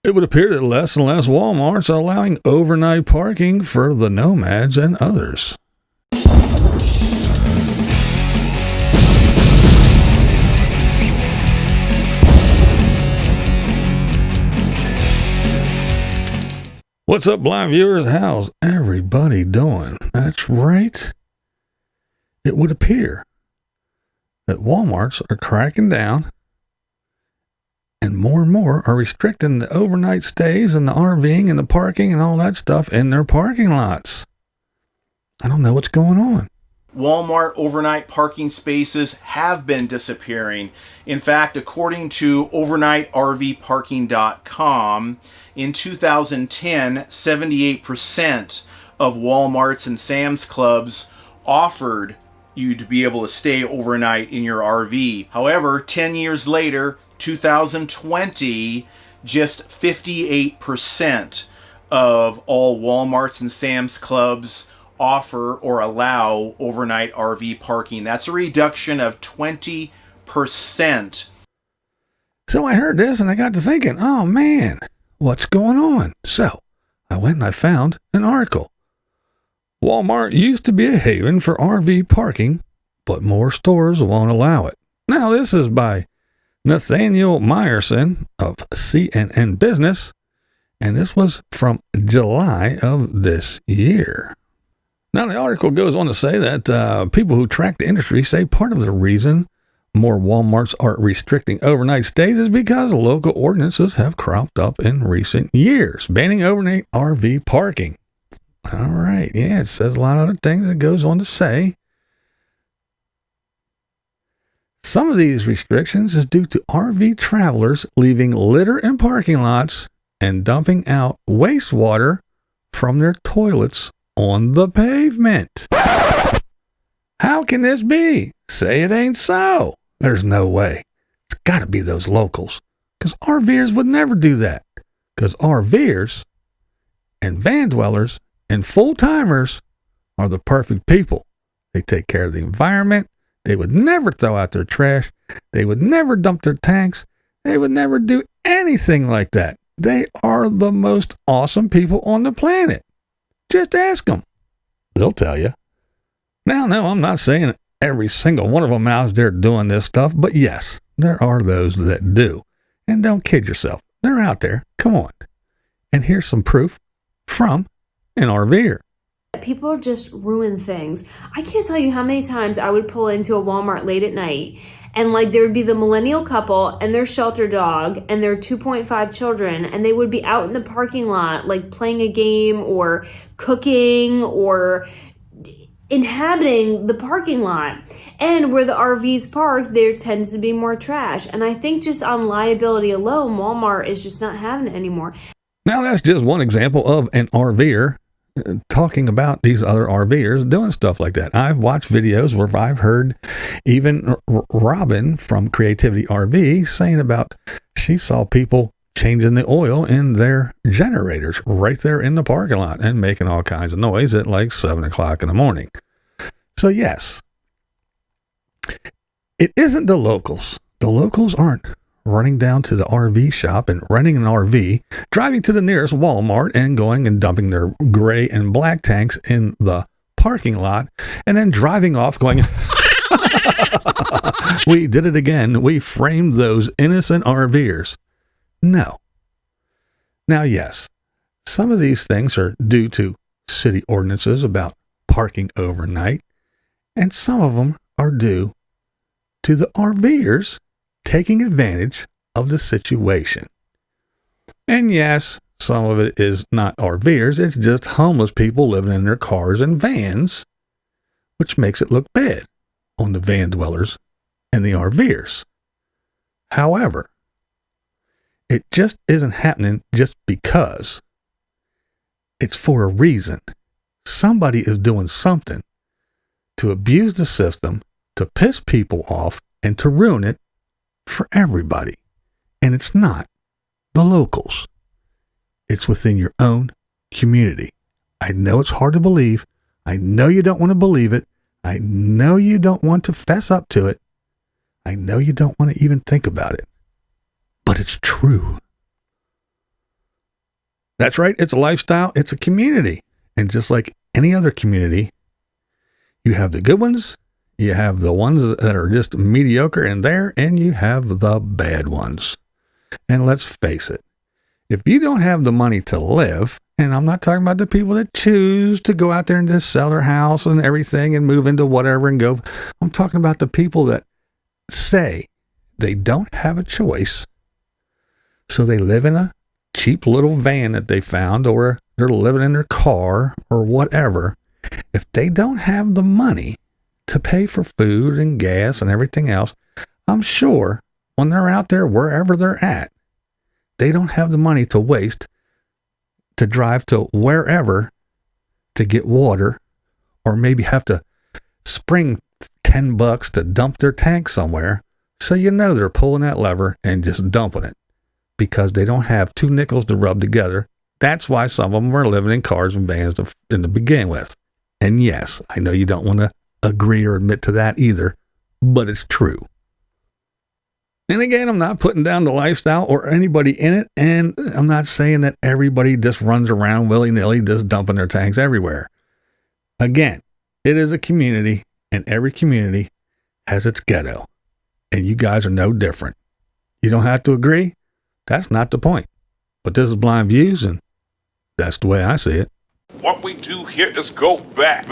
It would appear that less and less Walmarts are allowing overnight parking for the nomads and others. What's up, blind viewers? How's everybody doing? That's right. It would appear that Walmarts are cracking down and more are restricting the overnight stays and the RVing and the parking and all that stuff in their parking lots. I don't know what's going on. Walmart overnight parking spaces have been disappearing. In fact, according to overnightrvparking.com, in 2010, 78% of Walmarts and Sam's Clubs offered you to be able to stay overnight in your RV. However, 10 years later, 2020, just 58% of all Walmarts and Sam's Clubs offer or allow overnight RV parking. That's a reduction of 20%. So I heard this and I got to thinking, oh man, what's going on? So I went and I found an article. Walmart used to be a haven for RV parking, but more stores won't allow it. Now this is by Nathaniel Meyerson of CNN Business, and this was from July of this year. Now, the article goes on to say that people who track the industry say part of the reason more Walmarts are restricting overnight stays is because local ordinances have cropped up in recent years, banning overnight RV parking. All right, yeah, it says a lot of other things. It goes on to say some of these restrictions is due to RV travelers leaving litter in parking lots and dumping out wastewater from their toilets on the pavement. How can this be? Say it ain't so. There's no way. It's got to be those locals, because RVers would never do that, because RVers and van dwellers and full-timers are the perfect people. They take care of the environment. They would never throw out their trash. They would never dump their tanks. They would never do anything like that. They are the most awesome people on the planet. Just ask them. They'll tell you. Now, no, I'm not saying every single one of them out there doing this stuff, but yes, there are those that do. And don't kid yourself. They're out there. Come on. And here's some proof from an RVer. People just ruin things. I can't tell you how many times I would pull into a Walmart late at night and like there would be the millennial couple and their shelter dog and their 2.5 children, and they would be out in the parking lot like playing a game or cooking or inhabiting the parking lot. And where the RVs park, there tends to be more trash. And I think just on liability alone, Walmart is just not having it anymore. Now that's just one example of an RVer talking about these other RVers doing stuff like that. I've watched videos where I've heard even Robin from Creativity RV saying about she saw people changing the oil in their generators right there in the parking lot and making all kinds of noise at like 7 o'clock in the morning. So yes, it isn't the locals. The locals aren't running down to the RV shop and renting an RV, driving to the nearest Walmart and going and dumping their gray and black tanks in the parking lot, and then driving off going, we did it again. We framed those innocent RVers. No. Now, yes, some of these things are due to city ordinances about parking overnight, and some of them are due to the RVers taking advantage of the situation. And yes, some of it is not RVers, it's just homeless people living in their cars and vans, which makes it look bad on the van dwellers and the RVers. However, it just isn't happening just because. It's for a reason. Somebody is doing something to abuse the system, to piss people off, and to ruin it for everybody. And it's not the locals. It's within your own community. I know it's hard to believe. I know you don't want to believe it. I know you don't want to fess up to it. I know you don't want to even think about it. But it's true. That's right. It's a lifestyle. It's a community. And just like any other community, you have the good ones, you have the ones that are just mediocre in there, and you have the bad ones. And let's face it, if you don't have the money to live, and I'm not talking about the people that choose to go out there and just sell their house and everything and move into whatever and go. I'm talking about the people that say they don't have a choice. So they live in a cheap little van that they found, or they're living in their car or whatever. If they don't have the money to pay for food and gas and everything else, I'm sure when they're out there, wherever they're at, they don't have the money to waste to drive to wherever to get water, or maybe have to spring $10 to dump their tank somewhere. So they're pulling that lever and just dumping it because they don't have 2 nickels to rub together. That's why some of them are living in cars and vans to begin with. And yes, I know you don't want to agree or admit to that either, but it's true. And again, I'm not putting down the lifestyle or anybody in it, and I'm not saying that everybody just runs around willy-nilly just dumping their tanks everywhere. Again, it is a community, and every community has its ghetto, and you guys are no different. You don't have to agree. That's not the point. But this is Blind Views, and that's the way I see it. What we do here is go back.